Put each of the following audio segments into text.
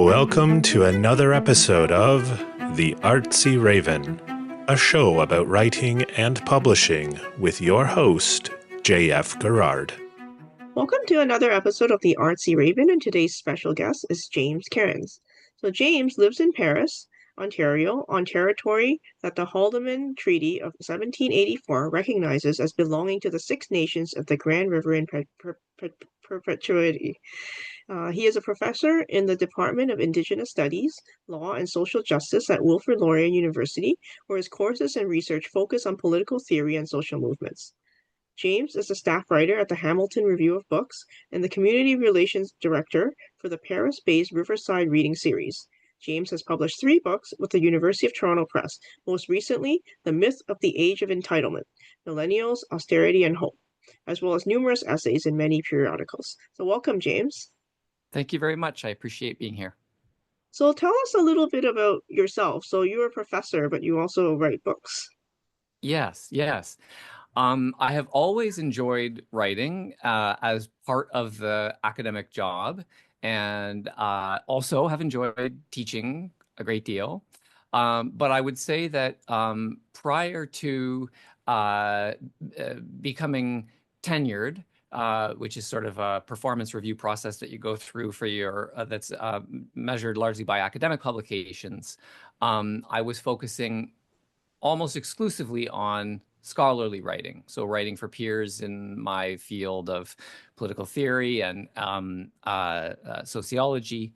Welcome to another episode of The Artsy Raven, a show about writing and publishing with your host, J.F. Garrard. Welcome to another episode of The Artsy Raven, and today's special guest is James Cairns. So James lives in Paris, Ontario, on territory that the Haldimand Treaty of 1784 recognizes as belonging to the Six Nations of the Grand River in perpetuity. He is a professor in the Department of Indigenous Studies, Law, and Social Justice at Wilfrid Laurier University, where his courses and research focus on political theory and social movements. James is a staff writer at the Hamilton Review of Books and the Community Relations Director for the Paris-based Riverside Reading Series. James has published 3 books with the University of Toronto Press, most recently The Myth of the Age of Entitlement, Millennials, Austerity, and Hope, as well as numerous essays in many periodicals. So welcome, James. Thank you very much. I appreciate being here. So tell us a little bit about yourself. So you're a professor, but you also write books. Yes. I have always enjoyed writing as part of the academic job, and also have enjoyed teaching a great deal. But I would say that prior to becoming tenured, which is sort of a performance review process that you go through for your that's measured largely by academic publications, I was focusing almost exclusively on scholarly writing, so writing for peers in my field of political theory and sociology.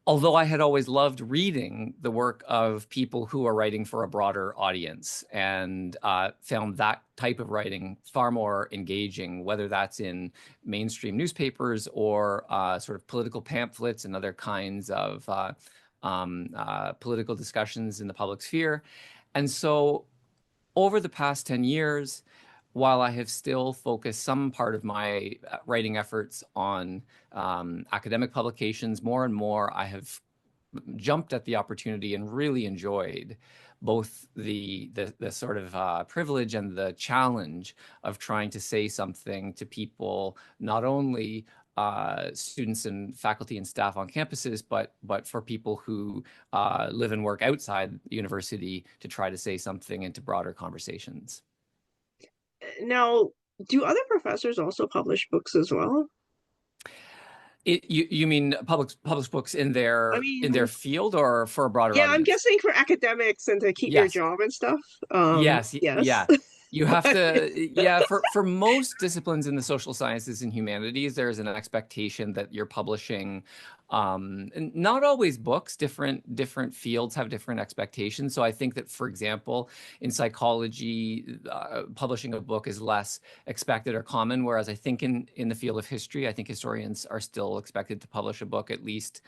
Although I had always loved reading the work of people who are writing for a broader audience, and found that type of writing far more engaging, whether that's in mainstream newspapers or sort of political pamphlets and other kinds of political discussions in the public sphere. And so over the past 10 years, while I have still focused some part of my writing efforts on academic publications, more and more I have jumped at the opportunity and really enjoyed both the sort of privilege and the challenge of trying to say something to people, not only students and faculty and staff on campuses, but for people who live and work outside the university, to try to say something into broader conversations. Now, do other professors also publish books as well? You mean published books in I their mean, field, or for a broader yeah, I'm audience? guessing for academics and to keep your Yes. job and stuff. Yes. Yeah. You have to, yeah, for most disciplines in the social sciences and humanities, there's an expectation that you're publishing, and not always books. Different fields have different expectations. So I think that, for example, in psychology, publishing a book is less expected or common, whereas I think in the field of history, I think historians are still expected to publish a book, at least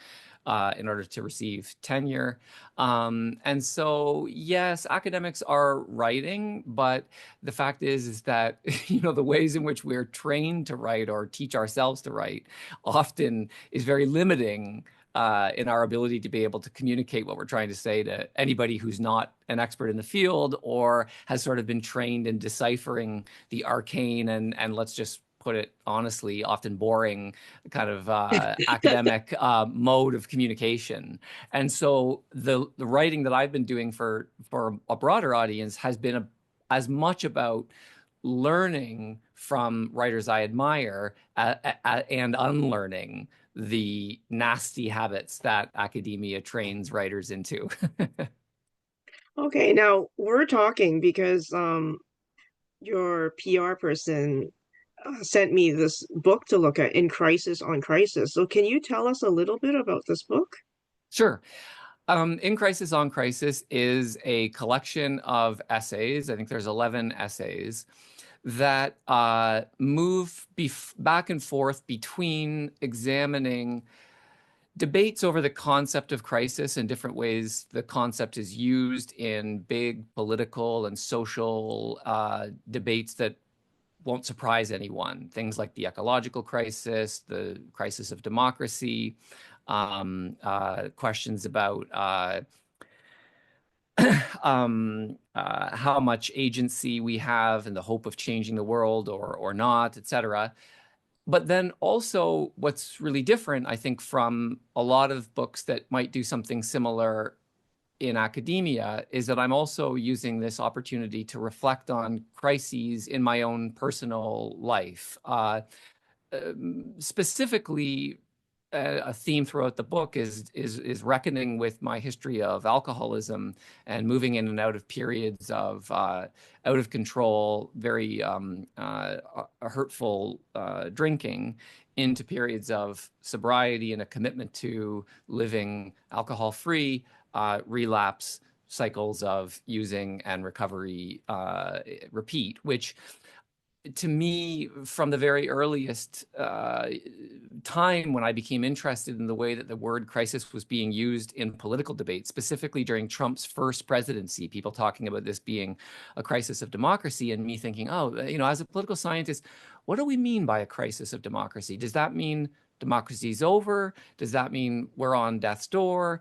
in order to receive tenure. And so, yes, academics are writing, but the fact is that, the ways in which we're trained to write or teach ourselves to write often is very limiting in our ability to be able to communicate what we're trying to say to anybody who's not an expert in the field, or has sort of been trained in deciphering the arcane and let's just put it honestly, often boring kind of academic mode of communication. And so the writing that I've been doing for a broader audience has been as much about learning from writers I admire and unlearning the nasty habits that academia trains writers into. Okay, now we're talking because your PR person sent me this book to look at, In Crisis on Crisis. So can you tell us a little bit about this book? Sure. In Crisis on Crisis is a collection of essays. I think there's 11 essays that move back and forth between examining debates over the concept of crisis and different ways the concept is used in big political and social debates that won't surprise anyone. Things like the ecological crisis, the crisis of democracy, questions about how much agency we have in the hope of changing the world or not, etc. But then also what's really different, I think, from a lot of books that might do something similar in academia is that I'm also using this opportunity to reflect on crises in my own personal life. Specifically, a theme throughout the book is reckoning with my history of alcoholism and moving in and out of periods of out of control, very hurtful drinking into periods of sobriety and a commitment to living alcohol-free, relapse, cycles of using and recovery repeat, which to me, from the very earliest time when I became interested in the way that the word crisis was being used in political debate, specifically during Trump's first presidency, people talking about this being a crisis of democracy, and me thinking, oh, as a political scientist, what do we mean by a crisis of democracy? Does that mean democracy's over? Does that mean we're on death's door?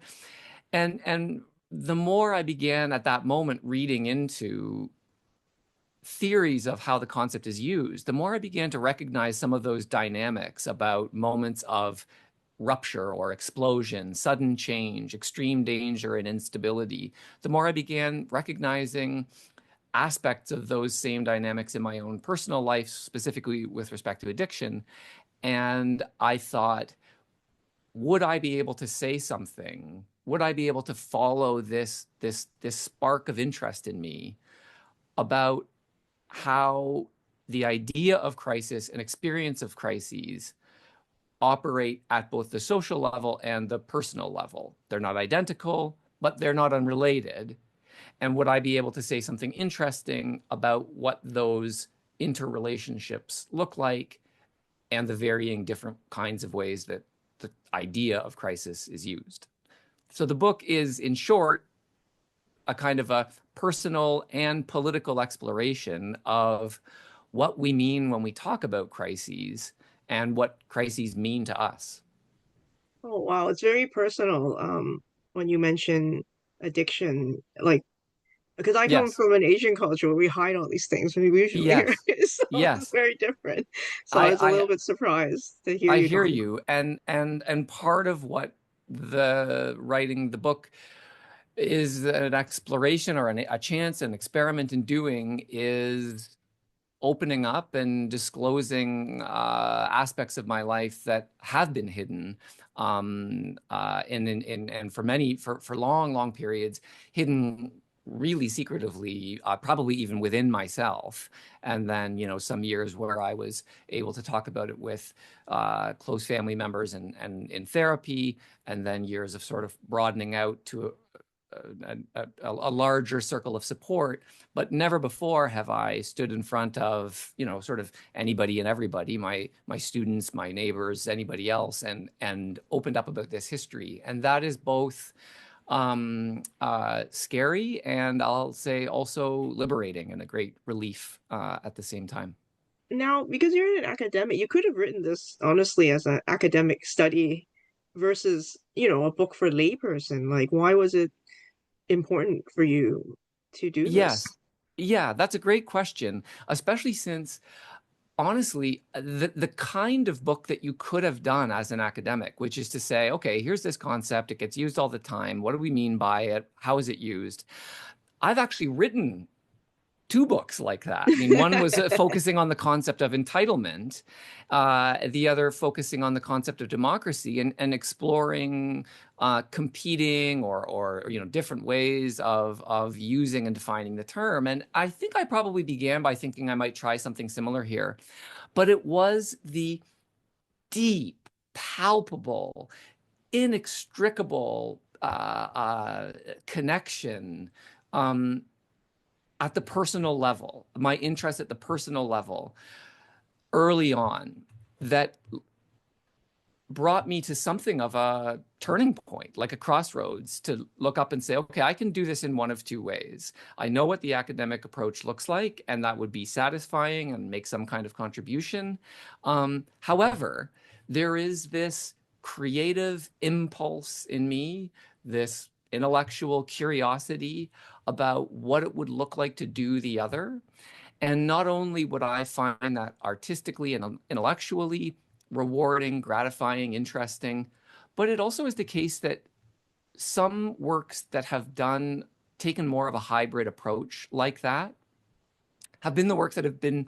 And the more I began at that moment reading into theories of how the concept is used, the more I began to recognize some of those dynamics about moments of rupture or explosion, sudden change, extreme danger and instability, the more I began recognizing aspects of those same dynamics in my own personal life, specifically with respect to addiction. And I thought, would I be able to say something? Would I be able to follow this spark of interest in me about how the idea of crisis and experience of crises operate at both the social level and the personal level? They're not identical, but they're not unrelated. And would I be able to say something interesting about what those interrelationships look like and the varying different kinds of ways that the idea of crisis is used? So the book is, in short, a kind of a personal and political exploration of what we mean when we talk about crises and what crises mean to us. Oh, wow. It's very personal when you mention addiction, like, because I come Yes, from an Asian culture where we hide all these things when we usually, right? yes, So it's yes. very different. So I I was a I little bit surprised to hear I you hear talking. you, and part of what the writing the book is an exploration or a chance, an experiment in doing is opening up and disclosing aspects of my life that have been hidden, and for long periods, hidden really secretively, probably even within myself. And then, some years where I was able to talk about it with close family members and in therapy, and then years of sort of broadening out to a larger circle of support, but never before have I stood in front of, sort of anybody and everybody, my students, my neighbors, anybody else, and opened up about this history. And that is both scary and I'll say also liberating and a great relief at the same time. Now, because you're an academic, you could have written this honestly as an academic study versus, a book for layperson. Like, why was it important for you to do this? Yes. Yeah, that's a great question, especially since honestly, the kind of book that you could have done as an academic, which is to say, okay, here's this concept, it gets used all the time. What do we mean by it? How is it used? I've actually written two books like that. I mean, one was focusing on the concept of entitlement, the other focusing on the concept of democracy and exploring competing or different ways of using and defining the term. And I think I probably began by thinking I might try something similar here, but it was the deep, palpable, inextricable connection at the personal level, my interest at the personal level early on that brought me to something of a turning point, like a crossroads, to look up and say, okay, I can do this in one of two ways. I know what the academic approach looks like, and that would be satisfying and make some kind of contribution. However, there is this creative impulse in me, this intellectual curiosity about what it would look like to do the other. And not only would I find that artistically and intellectually rewarding, gratifying, interesting, but it also is the case that some works that have taken more of a hybrid approach like that have been the works that have been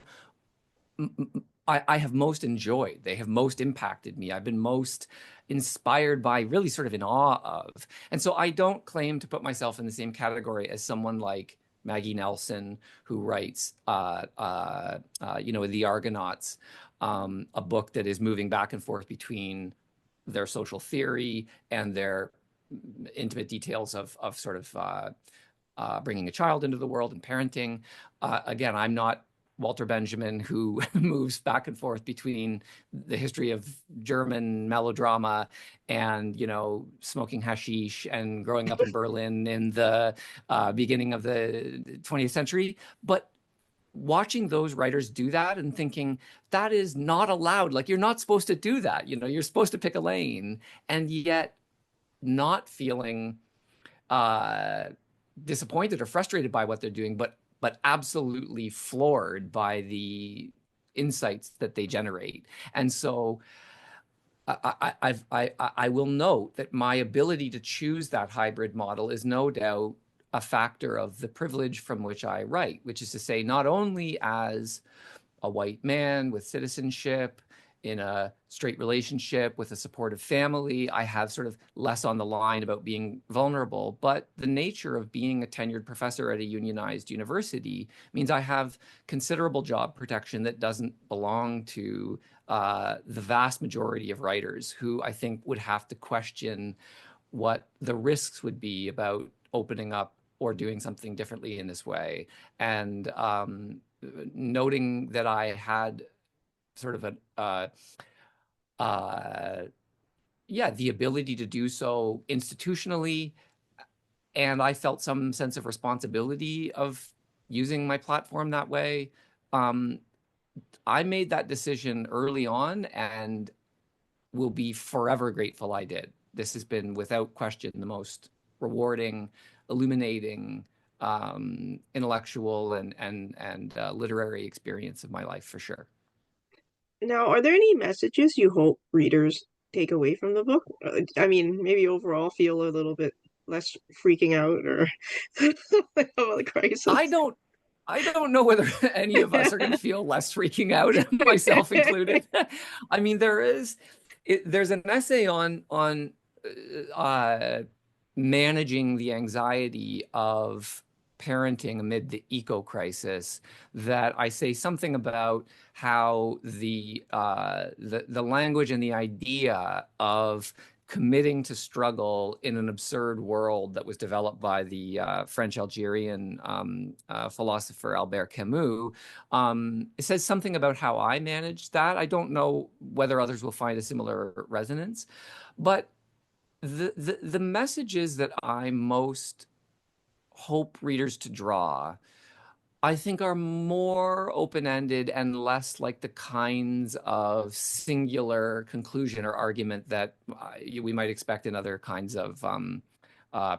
I have most enjoyed. They have most impacted me. I've been most inspired by, really sort of in awe of. And so I don't claim to put myself in the same category as someone like Maggie Nelson, who writes, The Argonauts, a book that is moving back and forth between their social theory and their intimate details of sort of bringing a child into the world and parenting. Again, I'm not Walter Benjamin, who moves back and forth between the history of German melodrama and, smoking hashish and growing up in Berlin in the beginning of the 20th century. But watching those writers do that and thinking that is not allowed, like you're not supposed to do that, you're supposed to pick a lane, and yet not feeling disappointed or frustrated by what they're doing, but absolutely floored by the insights that they generate. And so I will note that my ability to choose that hybrid model is no doubt a factor of the privilege from which I write, which is to say, not only as a white man with citizenship in a straight relationship with a supportive family, I have sort of less on the line about being vulnerable. But the nature of being a tenured professor at a unionized university means I have considerable job protection that doesn't belong to the vast majority of writers, who I think would have to question what the risks would be about opening up or doing something differently in this way. And noting that I had sort of the ability to do so institutionally, and I felt some sense of responsibility of using my platform that way. I made that decision early on and will be forever grateful I did. This has been, without question, the most rewarding, illuminating, intellectual and literary experience of my life, for sure. Now, are there any messages you hope readers take away from the book? I mean, maybe overall feel a little bit less freaking out or about the crisis. I don't know whether any of us are going to feel less freaking out, myself included. I mean, there's an essay on managing the anxiety of parenting amid the eco crisis that I say something about how the language and the idea of committing to struggle in an absurd world that was developed by the French-Algerian philosopher Albert Camus. It says something about how I managed that. I don't know whether others will find a similar resonance, but the messages that I most hope readers to draw, I think, are more open-ended and less like the kinds of singular conclusion or argument that we might expect in other kinds of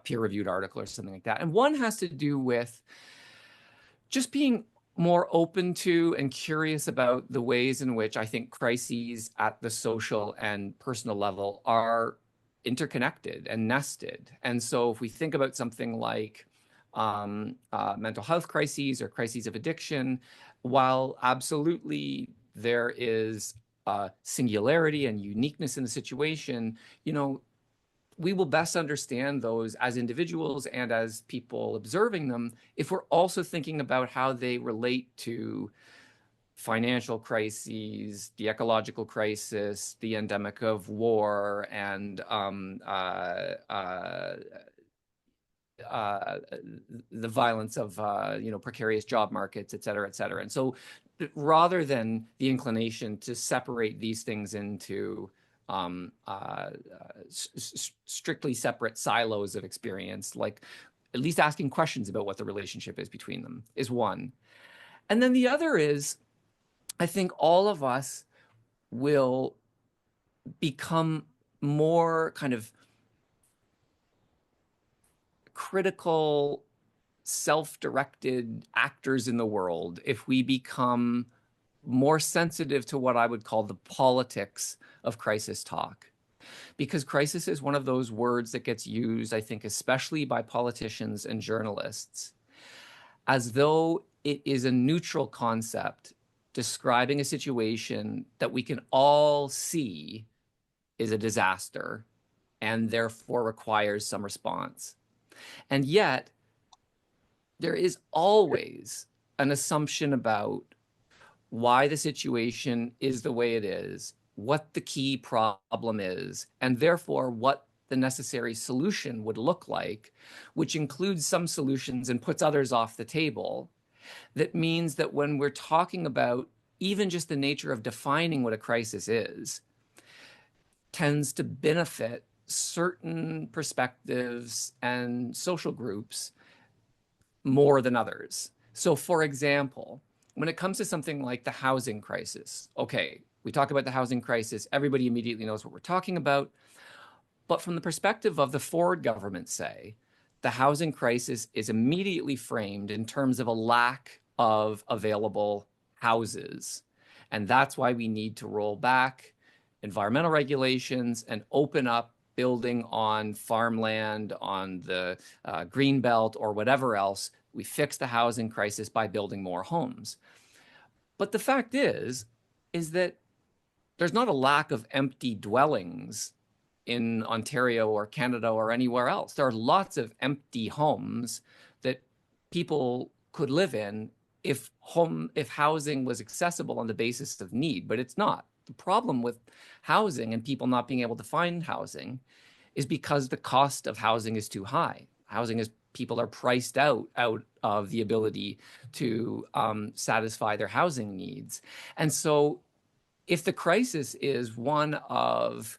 peer-reviewed article or something like that. And one has to do with just being more open to and curious about the ways in which I think crises at the social and personal level are interconnected and nested. And so if we think about something like mental health crises or crises of addiction, while absolutely there is singularity and uniqueness in the situation, we will best understand those as individuals and as people observing them if we're also thinking about how they relate to financial crises, the ecological crisis, the endemic of war, and the violence of precarious job markets, et cetera, et cetera. And so rather than the inclination to separate these things into strictly separate silos of experience, like at least asking questions about what the relationship is between them is one. And then the other is, I think all of us will become more kind of critical self-directed actors in the world, if we become more sensitive to what I would call the politics of crisis talk. Because crisis is one of those words that gets used, I think, especially by politicians and journalists, as though it is a neutral concept describing a situation that we can all see is a disaster and therefore requires some response. And yet, there is always an assumption about why the situation is the way it is, what the key problem is, and therefore what the necessary solution would look like, which includes some solutions and puts others off the table. That means that when we're talking about even just the nature of defining what a crisis is, tends to benefit certain perspectives and social groups more than others. So for example, when it comes to something like the housing crisis, okay, we talk about the housing crisis, everybody immediately knows what we're talking about. But from the perspective of the Ford government, say, the housing crisis is immediately framed in terms of a lack of available houses. And that's why we need to roll back environmental regulations and open up building on farmland, on the green belt or whatever else. We fix the housing crisis by building more homes. But the fact is that there's not a lack of empty dwellings in Ontario or Canada or anywhere else. There are lots of empty homes that people could live in if housing was accessible on the basis of need, but it's not. The problem with housing and people not being able to find housing is because the cost of housing is too high. People are priced out of the ability to satisfy their housing needs. And so if the crisis is one of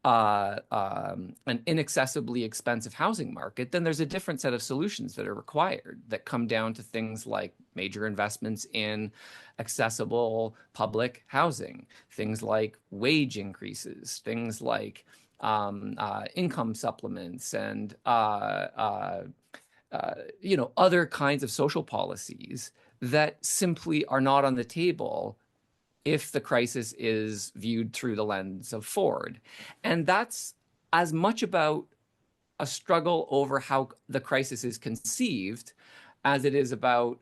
an inaccessibly expensive housing market, then there's a different set of solutions that are required that come down to things like major investments in accessible public housing, things like wage increases, things like income supplements, and other kinds of social policies that simply are not on the table if the crisis is viewed through the lens of Ford. And that's as much about a struggle over how the crisis is conceived as it is about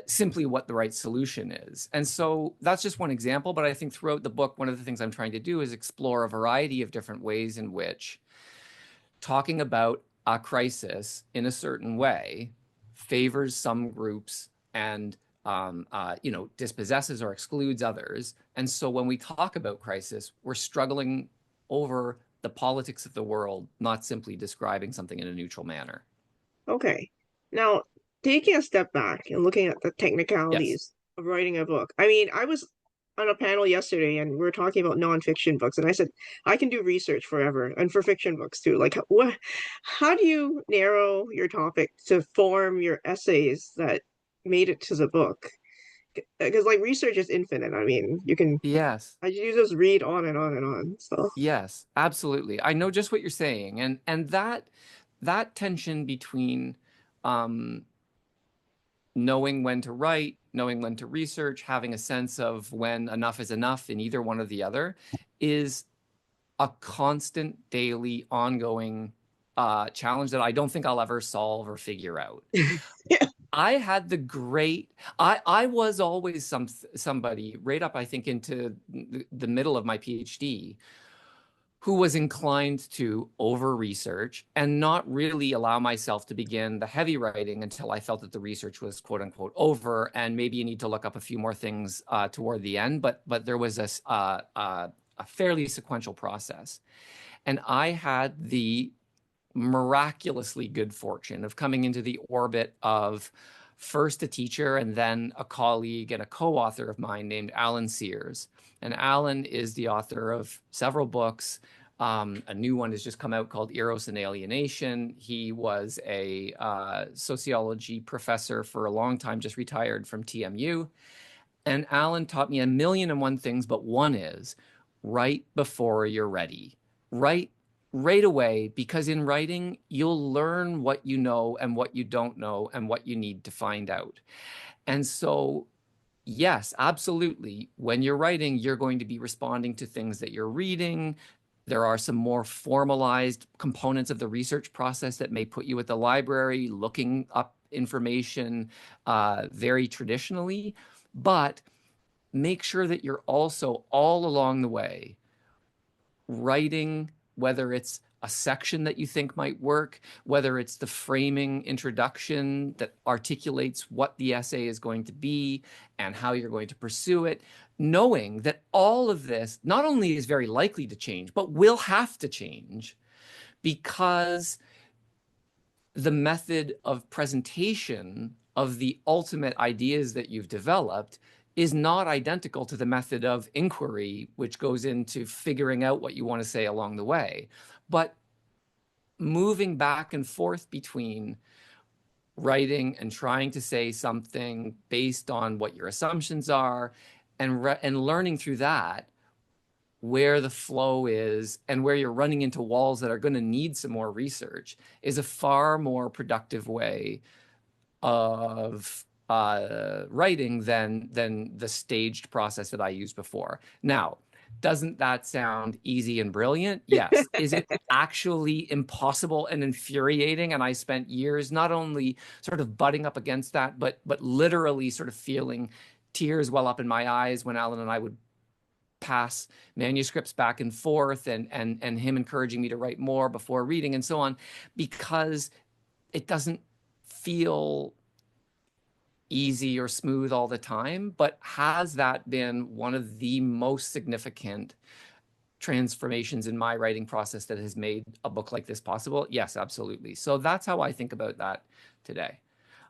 simply what the right solution is. And so that's just one example, but I think throughout the book, one of the things I'm trying to do is explore a variety of different ways in which talking about a crisis in a certain way favors some groups and dispossesses or excludes others. And so when we talk about crisis, we're struggling over the politics of the world, not simply describing something in a neutral manner. Okay. Now, taking a step back and looking at the Yes. technicalities of writing a book. I mean, I was on a panel yesterday and we were talking about nonfiction books, and I said I can do research forever and for fiction books too. Like, how do you narrow your topic to form your essays that made it to the book? Because like research is infinite. I mean, Yes. you just read on and on and on. So Yes, absolutely. I know just what you're saying. And that tension between knowing when to write, knowing when to research, having a sense of when enough is enough in either one or the other is a constant, daily, ongoing challenge that I don't think I'll ever solve or figure out. yeah. I had I was always somebody right up, I think, into the middle of my PhD who was inclined to over-research and not really allow myself to begin the heavy writing until I felt that the research was quote unquote over, and maybe you need to look up a few more things toward the end. But there was a fairly sequential process. And I had the miraculously good fortune of coming into the orbit of first a teacher and then a colleague and a co-author of mine named Alan Sears. And Alan is the author of several books. A new one has just come out called Eros and Alienation. He was a sociology professor for a long time, just retired from TMU. And Alan taught me 1,000,001 things, but one is write before you're ready. Write right away, because in writing, you'll learn what you know and what you don't know and what you need to find out. And so, yes, absolutely. When you're writing, you're going to be responding to things that you're reading. There are some more formalized components of the research process that may put you at the library looking up information very traditionally. But make sure that you're also all along the way writing, whether it's a section that you think might work, whether it's the framing introduction that articulates what the essay is going to be and how you're going to pursue it, knowing that all of this not only is very likely to change, but will have to change because the method of presentation of the ultimate ideas that you've developed is not identical to the method of inquiry, which goes into figuring out what you want to say along the way. But moving back and forth between writing and trying to say something based on what your assumptions are and learning through that where the flow is and where you're running into walls that are going to need some more research is a far more productive way of writing than the staged process that I used before. Now, doesn't that sound easy and brilliant? Yes. Is it actually impossible and infuriating? And I spent years not only sort of butting up against that, but literally sort of feeling tears well up in my eyes when Alan and I would pass manuscripts back and forth and him encouraging me to write more before reading and so on, because it doesn't feel easy or smooth all the time. But has that been one of the most significant transformations in my writing process that has made a book like this possible? Yes, absolutely. So that's how I think about that today.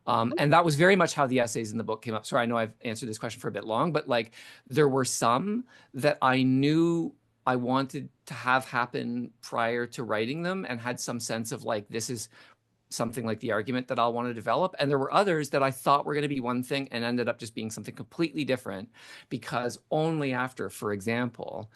And that was very much how the essays in the book came up. Sorry, I know I've answered this question for a bit long, but like there were some that I knew I wanted to have happen prior to writing them and had some sense of like, this is something like the argument that I'll want to develop. And there were others that I thought were going to be one thing and ended up just being something completely different, because only after, for example,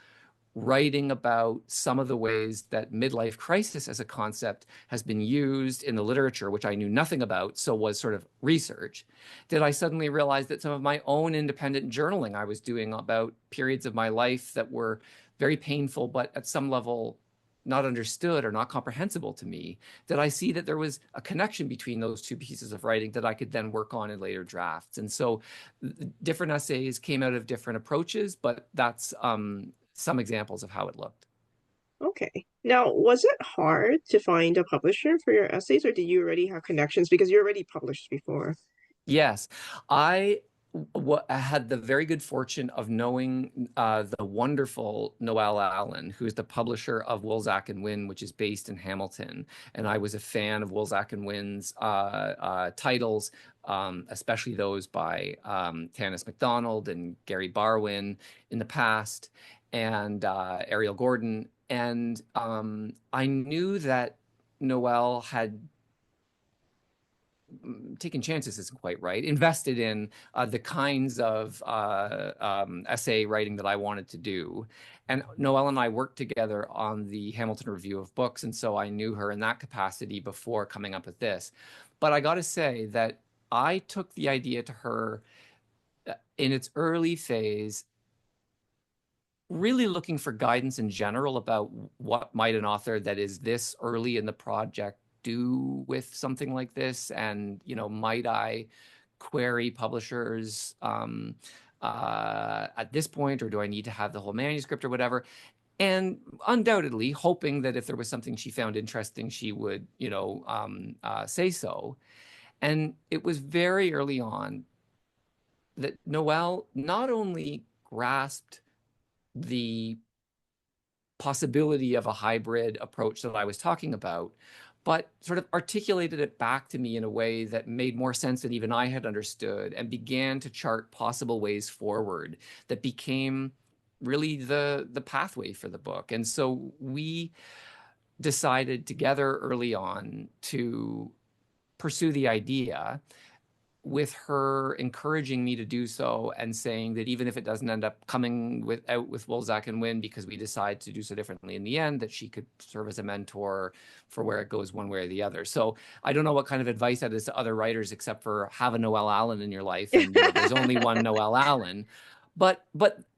writing about some of the ways that midlife crisis as a concept has been used in the literature, which I knew nothing about, so was sort of research, did I suddenly realize that some of my own independent journaling I was doing about periods of my life that were very painful, but at some level not understood or not comprehensible to me, that I see that there was a connection between those two pieces of writing that I could then work on in later drafts. And so different essays came out of different approaches, but that's some examples of how it looked. Okay. Now, was it hard to find a publisher for your essays, or did you already have connections because you already published before? Yes, I had the very good fortune of knowing the wonderful Noelle Allen, who is the publisher of Wolsak&Wynn, which is based in Hamilton. And I was a fan of Wolsak&Wynn's titles, especially those by Tanis MacDonald and Gary Barwin in the past, and Ariel Gordon. And I knew that Noelle had taken chances isn't quite right, invested in the kinds of essay writing that I wanted to do. And Noelle and I worked together on the Hamilton Review of Books, and so I knew her in that capacity before coming up with this. But I got to say that I took the idea to her in its early phase, really looking for guidance in general about what might an author that is this early in the project do with something like this, and might I query publishers at this point, or do I need to have the whole manuscript or whatever? And undoubtedly hoping that if there was something she found interesting, she would say so. And it was very early on that Noelle not only grasped the possibility of a hybrid approach that I was talking about, but sort of articulated it back to me in a way that made more sense than even I had understood, and began to chart possible ways forward that became really the pathway for the book. And so we decided together early on to pursue the idea. with her encouraging me to do so and saying that even if it doesn't end up coming out with Wolsak&Wynn because we decide to do so differently in the end, that she could serve as a mentor for where it goes one way or the other. So I don't know what kind of advice that is to other writers, except for have a Noelle Allen in your life, and there's only one Noelle Allen. But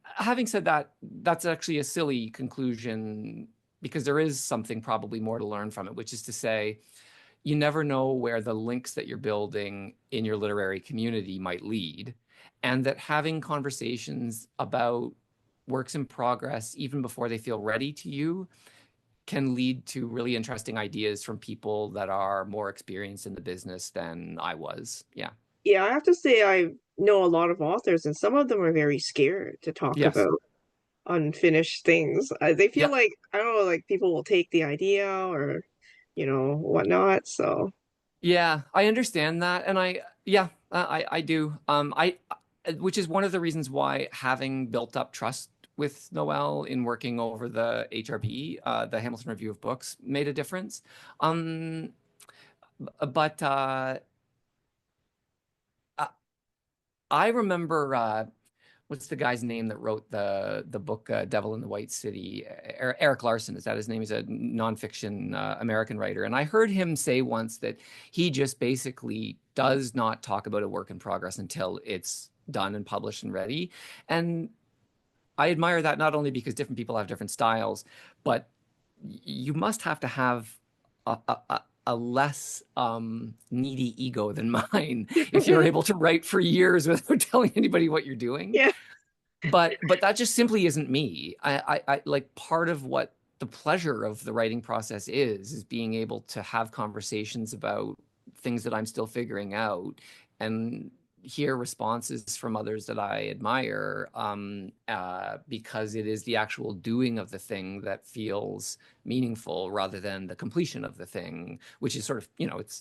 having said that, that's actually a silly conclusion, because there is something probably more to learn from it, which is to say, you never know where the links that you're building in your literary community might lead. And that having conversations about works in progress, even before they feel ready to you, can lead to really interesting ideas from people that are more experienced in the business than I was. Yeah. Yeah, I have to say I know a lot of authors, and some of them are very scared to talk Yes. about unfinished things. They feel Yeah. like, I don't know, like people will take the idea or, whatnot. So, Yeah, I understand that, and I do. Which is one of the reasons why having built up trust with Noelle in working over the HRB, the Hamilton Review of Books, made a difference. But I I remember what's the guy's name that wrote the book Devil in the White City? Eric Larson, is that his name? He's a nonfiction American writer. And I heard him say once that he just basically does not talk about a work in progress until it's done and published and ready. And I admire that, not only because different people have different styles, but you must have to have a less needy ego than mine if you're able to write for years without telling anybody what you're doing. yeah. But that just simply isn't me. I like, part of what the pleasure of the writing process is being able to have conversations about things that I'm still figuring out, and hear responses from others that I admire, because it is the actual doing of the thing that feels meaningful, rather than the completion of the thing, which is sort of,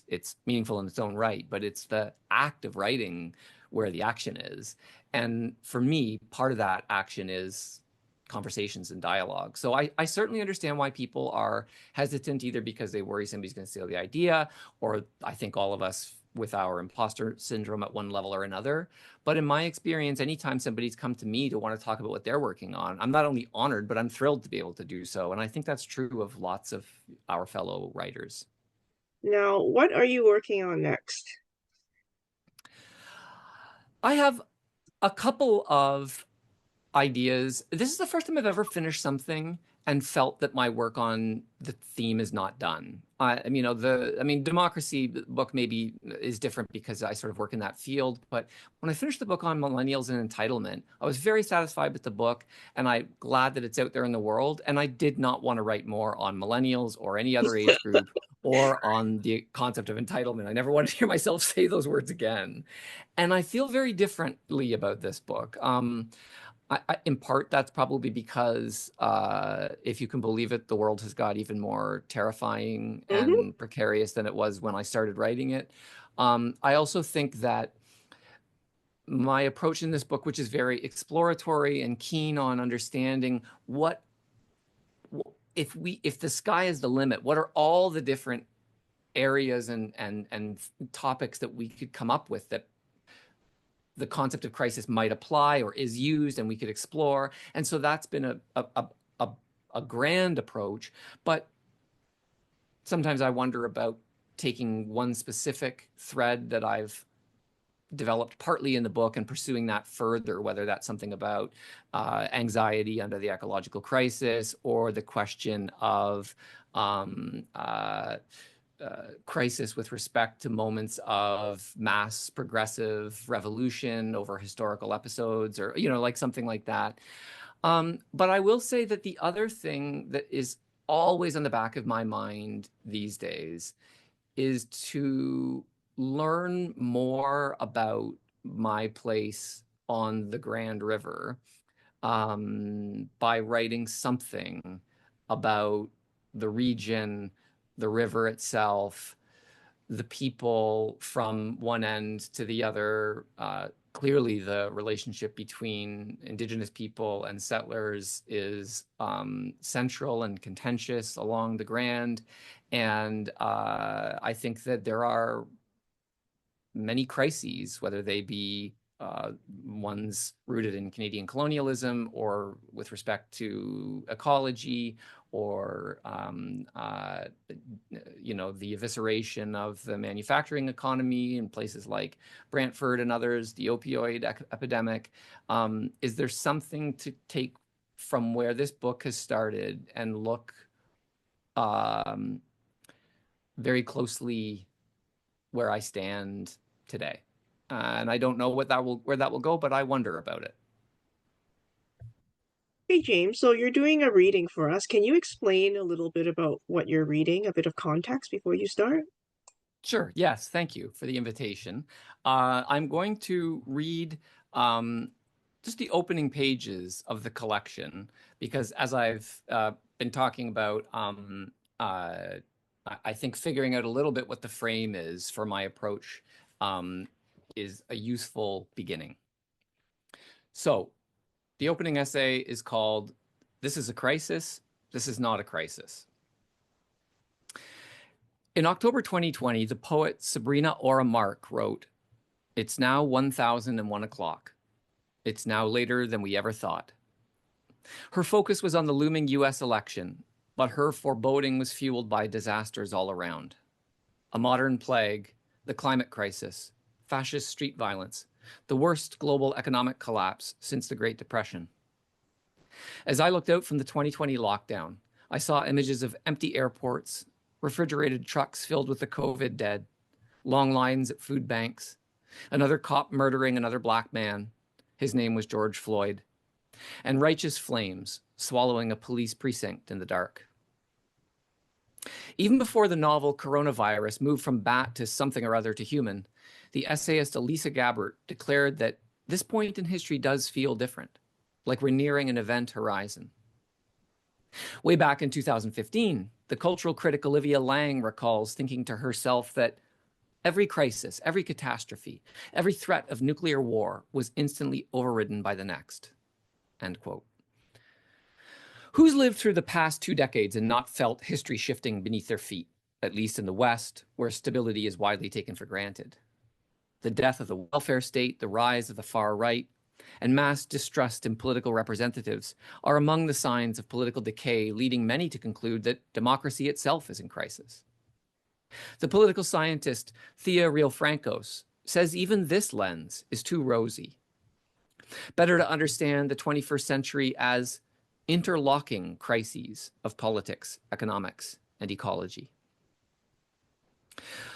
it's meaningful in its own right, but it's the act of writing where the action is. And for me, part of that action is conversations and dialogue. So I certainly understand why people are hesitant, either because they worry somebody's going to steal the idea, or I think all of us with our imposter syndrome at one level or another. But in my experience, anytime somebody's come to me to want to talk about what they're working on, I'm not only honored, but I'm thrilled to be able to do so. And I think that's true of lots of our fellow writers. Now, what are you working on next? I have a couple of ideas. This is the first time I've ever finished something and felt that my work on the theme is not done. Democracy book maybe is different because I sort of work in that field. But when I finished the book on Millennials and Entitlement, I was very satisfied with the book, and I'm glad that it's out there in the world. And I did not want to write more on millennials or any other age group or on the concept of entitlement. I never wanted to hear myself say those words again. And I feel very differently about this book. In part, that's probably because, if you can believe it, the world has got even more terrifying Hmm. and precarious than it was when I started writing it. I also think that my approach in this book, which is very exploratory and keen on understanding if the sky is the limit, what are all the different areas and topics that we could come up with that the concept of crisis might apply or is used, and we could explore. And so that's been a grand approach. But sometimes I wonder about taking one specific thread that I've developed partly in the book and pursuing that further, whether that's something about anxiety under the ecological crisis, or the question of crisis with respect to moments of mass progressive revolution over historical episodes, or, like something like that. But I will say that the other thing that is always on the back of my mind these days is to learn more about my place on the Grand River, by writing something about the region, the river itself, the people from one end to the other. Clearly, the relationship between Indigenous people and settlers is central and contentious along the Grand. And I think that there are many crises, whether they be ones rooted in Canadian colonialism or with respect to ecology or, the evisceration of the manufacturing economy in places like Brantford and others, the opioid epidemic. Is there something to take from where this book has started and look very closely where I stand today? And I don't know where that will go, but I wonder about it. Hey, James, so you're doing a reading for us. Can you explain a little bit about what you're reading, a bit of context before you start? Sure. Yes. Thank you for the invitation. I'm going to read just the opening pages of the collection because, as I've been talking about, I think figuring out a little bit what the frame is for my approach is a useful beginning. So the opening essay is called "This is a Crisis. This is not a crisis." In October 2020, the poet Sabrina Ora Mark wrote, "It's now 1001 o'clock. It's now later than we ever thought." Her focus was on the looming US election, but her foreboding was fueled by disasters all around. A modern plague, the climate crisis, fascist street violence, the worst global economic collapse since the Great Depression. As I looked out from the 2020 lockdown, I saw images of empty airports, refrigerated trucks filled with the COVID dead, long lines at food banks, another cop murdering another black man, his name was George Floyd, and righteous flames swallowing a police precinct in the dark. Even before the novel coronavirus moved from bat to something or other to human, the essayist Elisa Gabbert declared that this point in history does feel different, like we're nearing an event horizon. Way back in 2015, the cultural critic Olivia Lang recalls thinking to herself that every crisis, every catastrophe, every threat of nuclear war was instantly overridden by the next. End quote. Who's lived through the past 2 decades and not felt history shifting beneath their feet, at least in the West, where stability is widely taken for granted? The death of the welfare state, the rise of the far right, and mass distrust in political representatives are among the signs of political decay, leading many to conclude that democracy itself is in crisis. The political scientist Thea Riofrancos says even this lens is too rosy. Better to understand the 21st century as interlocking crises of politics, economics, and ecology.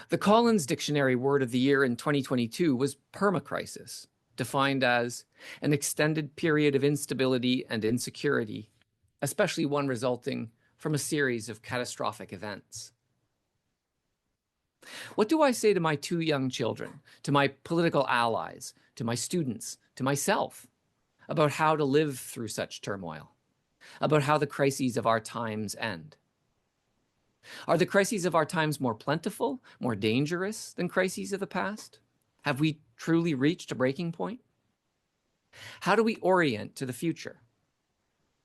The Collins Dictionary word of the year in 2022 was permacrisis, defined as an extended period of instability and insecurity, especially one resulting from a series of catastrophic events. What do I say to my 2 young children, to my political allies, to my students, to myself, about how to live through such turmoil, about how the crises of our times end? Are the crises of our times more plentiful, more dangerous than crises of the past? Have we truly reached a breaking point? How do we orient to the future?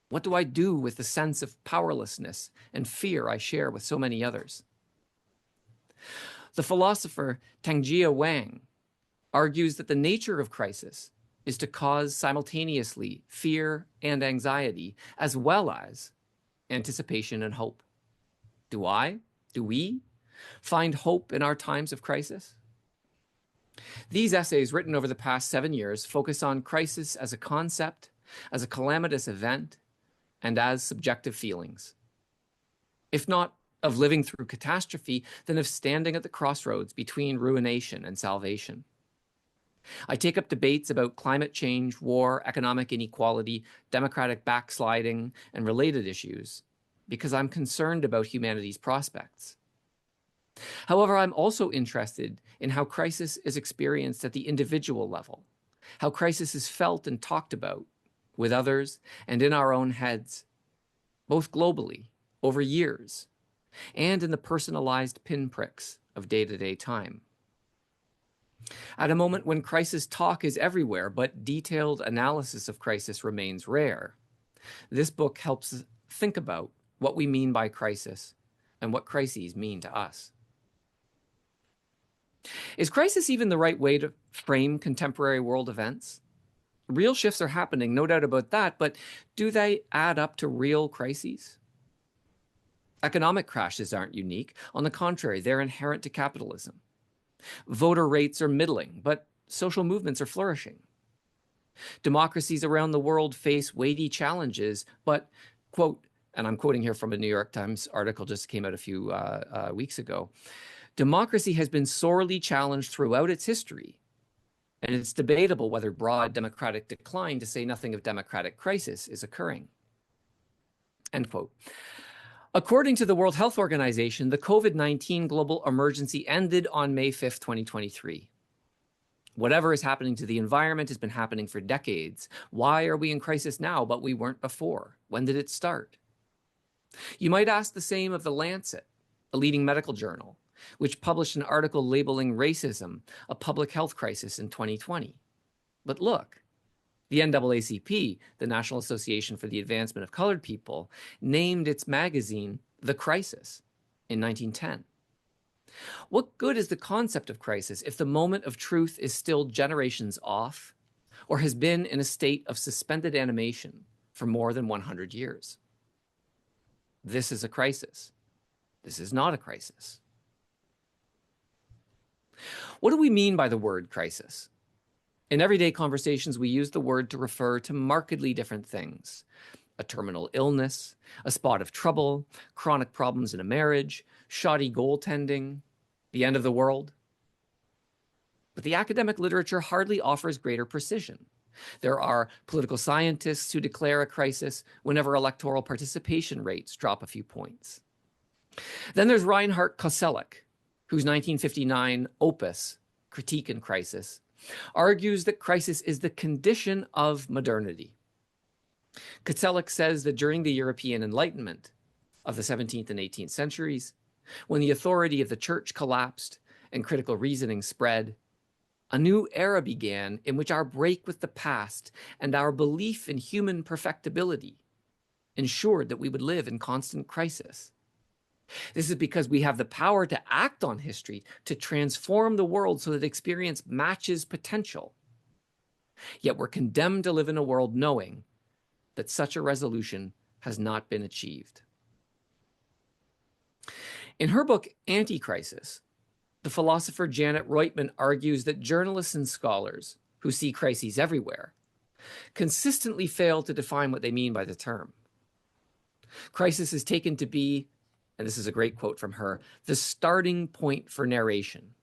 What do I do with the sense of powerlessness and fear I share with so many others? The philosopher Tangjia Wang argues that the nature of crisis is to cause simultaneously fear and anxiety, as well as anticipation and hope. Do we find hope in our times of crisis? These essays, written over the past 7 years, focus on crisis as a concept, as a calamitous event, and as subjective feelings. If not of living through catastrophe, then of standing at the crossroads between ruination and salvation. I take up debates about climate change, war, economic inequality, democratic backsliding, and related issues because I'm concerned about humanity's prospects. However, I'm also interested in how crisis is experienced at the individual level, how crisis is felt and talked about with others and in our own heads, both globally, over years, and in the personalized pinpricks of day-to-day time. At a moment when crisis talk is everywhere, but detailed analysis of crisis remains rare, this book helps us think about what we mean by crisis and what crises mean to us. Is crisis even the right way to frame contemporary world events? Real shifts are happening, no doubt about that, but do they add up to real crises? Economic crashes aren't unique. On the contrary, they're inherent to capitalism. Voter rates are middling, but social movements are flourishing. Democracies around the world face weighty challenges, but, quote, and I'm quoting here from a New York Times article just came out a few weeks ago, democracy has been sorely challenged throughout its history, and it's debatable whether broad democratic decline, to say nothing of democratic crisis, is occurring. End quote. According to the World Health Organization, the COVID-19 global emergency ended on May 5th, 2023. Whatever is happening to the environment has been happening for decades. Why are we in crisis now, but we weren't before? When did it start? You might ask the same of The Lancet, a leading medical journal, which published an article labeling racism a public health crisis in 2020. But look, the NAACP, the National Association for the Advancement of Colored People, named its magazine The Crisis in 1910. What good is the concept of crisis if the moment of truth is still generations off or has been in a state of suspended animation for more than 100 years? This is a crisis. This is not a crisis. What do we mean by the word crisis? In everyday conversations, we use the word to refer to markedly different things: a terminal illness, a spot of trouble, chronic problems in a marriage, shoddy goaltending, the end of the world. But the academic literature hardly offers greater precision. There are political scientists who declare a crisis whenever electoral participation rates drop a few points. Then there's Reinhard Koselleck, whose 1959 opus, Critique and Crisis, argues that crisis is the condition of modernity. Koselleck says that during the European Enlightenment of the 17th and 18th centuries, when the authority of the church collapsed and critical reasoning spread, a new era began in which our break with the past and our belief in human perfectibility ensured that we would live in constant crisis. This is because we have the power to act on history, to transform the world so that experience matches potential. Yet we're condemned to live in a world knowing that such a resolution has not been achieved. In her book, Anti-Crisis, the philosopher Janet Reutman argues that journalists and scholars who see crises everywhere consistently fail to define what they mean by the term. Crisis is taken to be, and this is a great quote from her, the starting point for narration,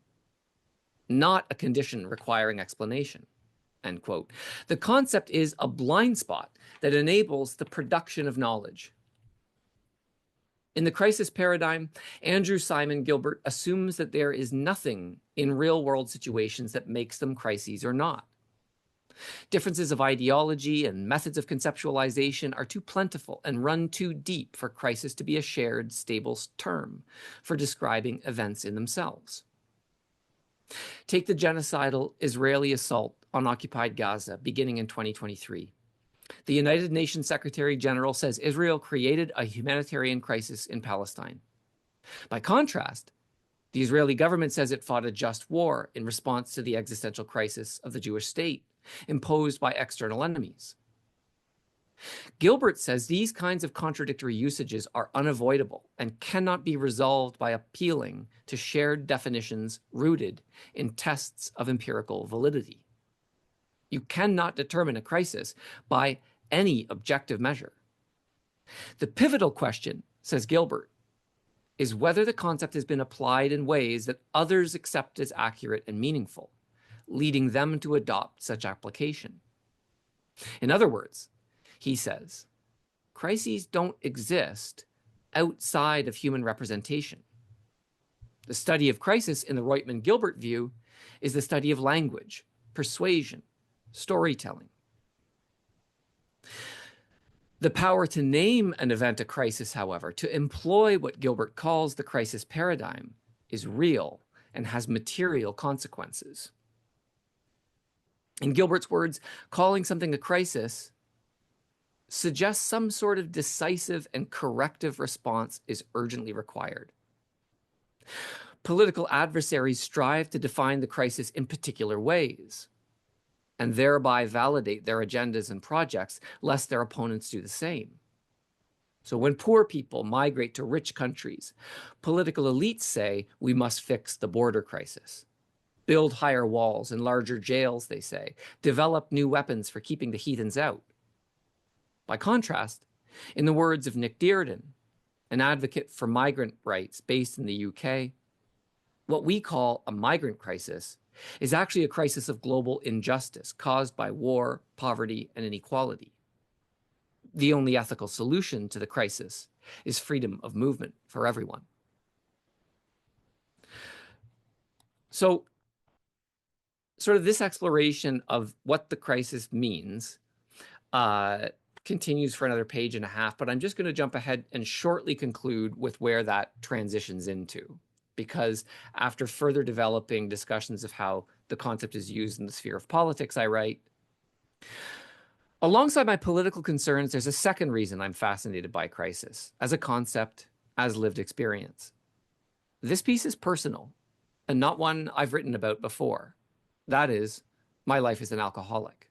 not a condition requiring explanation, end quote. The concept is a blind spot that enables the production of knowledge. In the crisis paradigm, Andrew Simon Gilbert assumes that there is nothing in real-world situations that makes them crises or not. Differences of ideology and methods of conceptualization are too plentiful and run too deep for crisis to be a shared, stable term for describing events in themselves. Take the genocidal Israeli assault on occupied Gaza beginning in 2023. The United Nations Secretary General says Israel created a humanitarian crisis in Palestine. By contrast, the Israeli government says it fought a just war in response to the existential crisis of the Jewish state imposed by external enemies. Gilbert says these kinds of contradictory usages are unavoidable and cannot be resolved by appealing to shared definitions rooted in tests of empirical validity. You cannot determine a crisis by any objective measure. The pivotal question, says Gilbert, is whether the concept has been applied in ways that others accept as accurate and meaningful, leading them to adopt such application. In other words, he says, crises don't exist outside of human representation. The study of crisis in the Reutman-Gilbert view is the study of language, persuasion, storytelling. The power to name an event a crisis, however, to employ what Gilbert calls the crisis paradigm, is real and has material consequences. In Gilbert's words, calling something a crisis suggests some sort of decisive and corrective response is urgently required. Political adversaries strive to define the crisis in particular ways and thereby validate their agendas and projects, lest their opponents do the same. So when poor people migrate to rich countries, political elites say we must fix the border crisis. Build higher walls and larger jails, they say. Develop new weapons for keeping the heathens out. By contrast, in the words of Nick Dearden, an advocate for migrant rights based in the UK, what we call a migrant crisis is actually a crisis of global injustice caused by war, poverty, and inequality. The only ethical solution to the crisis is freedom of movement for everyone. So, sort of this exploration of what the crisis means continues for another page and a half, but I'm just going to jump ahead and shortly conclude with where that transitions into. Because after further developing discussions of how the concept is used in the sphere of politics, I write, alongside my political concerns, there's a second reason I'm fascinated by crisis, as a concept, as lived experience. This piece is personal, and not one I've written about before. That is, my life as an alcoholic.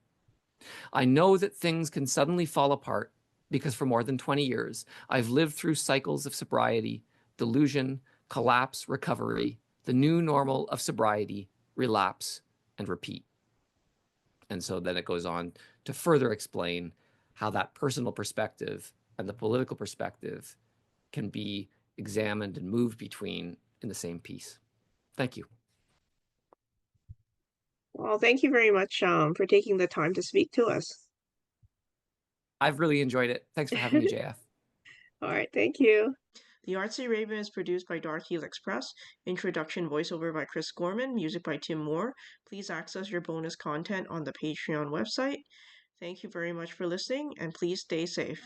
I know that things can suddenly fall apart because for more than 20 years, I've lived through cycles of sobriety, delusion, collapse, recovery, the new normal of sobriety, relapse, and repeat. And so then it goes on to further explain how that personal perspective and the political perspective can be examined and moved between in the same piece. Thank you. Well, thank you very much for taking the time to speak to us. I've really enjoyed it. Thanks for having me, JF. All right, thank you. The Artsy Raven is produced by Dark Heel Express. Introduction voiceover by Chris Gorman. Music by Tim Moore. Please access your bonus content on the Patreon website. Thank you very much for listening, and please stay safe.